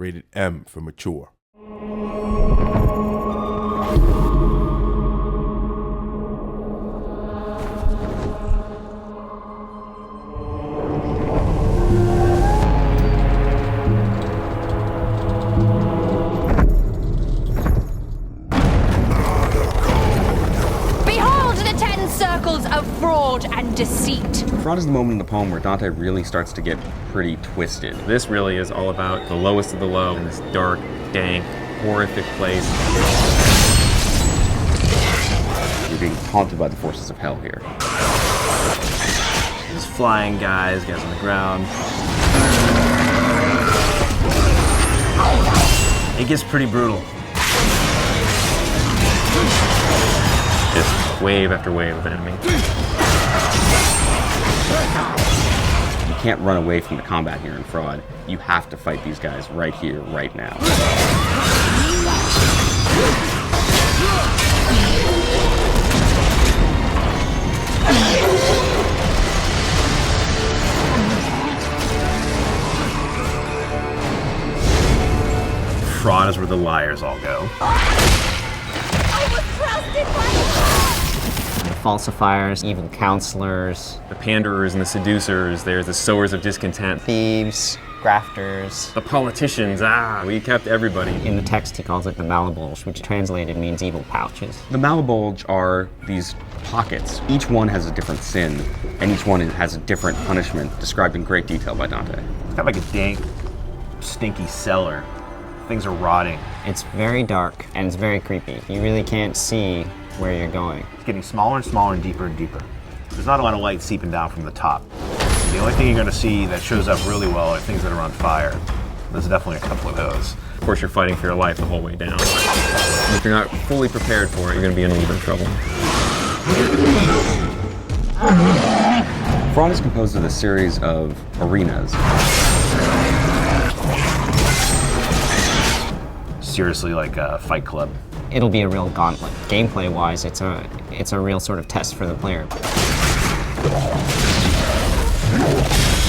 rated M for mature. Circles of fraud and deceit. Fraud is the moment in the poem where Dante really starts to get pretty twisted. This really is all about the lowest of the low in this dark, dank, horrific place. You're being haunted by the forces of hell here. There's flying guys on the ground. It gets pretty brutal. Just wave after wave of enemy. You can't run away from the combat here in Fraud. You have to fight these guys right here, right now. Fraud is where the liars all go. The falsifiers, evil counselors, The panderers and the seducers, there's the sowers of discontent. thieves, grafters. The politicians, we kept everybody. In the text, he calls it the malabulge, which translated means evil pouches. The malabulge are these pockets. Each one has a different sin, and each one has a different punishment, described in great detail by Dante. It's kind of like a dank, stinky cellar. Things are rotting. It's very dark, and it's very creepy. You really can't see where you're going. It's getting smaller and smaller and deeper and deeper. There's not a lot of light seeping down from the top. The only thing you're going to see that shows up really well are things that are on fire. There's definitely a couple of those. Of course, you're fighting for your life the whole way down. If you're not fully prepared for it, you're going to be in a little bit of trouble. Fraud is composed of a series of arenas. Seriously, like a Fight Club. It'll be a real gauntlet. Gameplay-wise, it's a real sort of test for the player.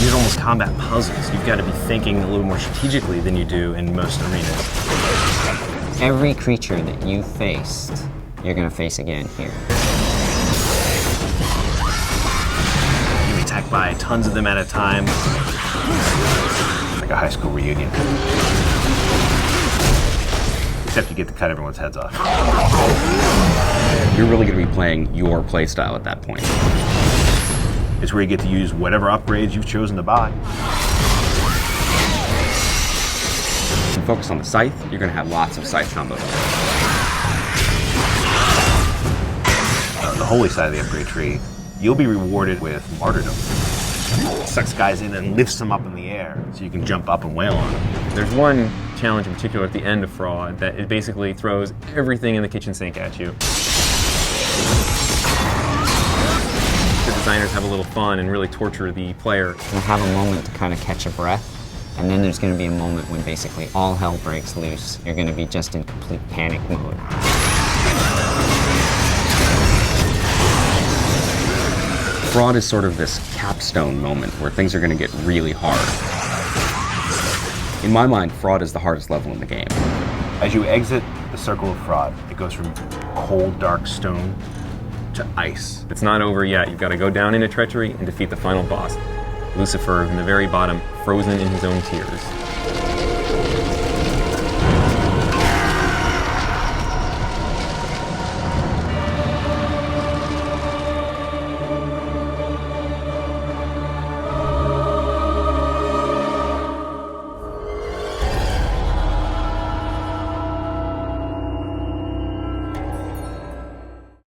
These are almost combat puzzles. You've got to be thinking a little more strategically than you do in most arenas. Every creature that you faced, you're going to face again here. You attack by tons of them at a time. Like a high school reunion. Except you get to cut everyone's heads off. You're really going to be playing your playstyle at that point. It's where you get to use whatever upgrades you've chosen to buy. If you focus on the scythe, you're going to have lots of scythe combos. The holy side of the upgrade tree, you'll be rewarded with martyrdom. Sucks guys in and lifts them up in the air so you can jump up and wail on them. There's one challenge in particular at the end of Fraud that it basically throws everything in the kitchen sink at you. The designers have a little fun and really torture the player. You'll have a moment to kind of catch a breath, and then there's going to be a moment when basically all hell breaks loose. You're going to be just in complete panic mode. Fraud is sort of this capstone moment where things are going to get really hard. In my mind, Fraud is the hardest level in the game. As you exit the circle of Fraud, it goes from cold, dark stone to ice. It's not over yet. You've got to go down into Treachery and defeat the final boss, Lucifer, in the very bottom, frozen in his own tears.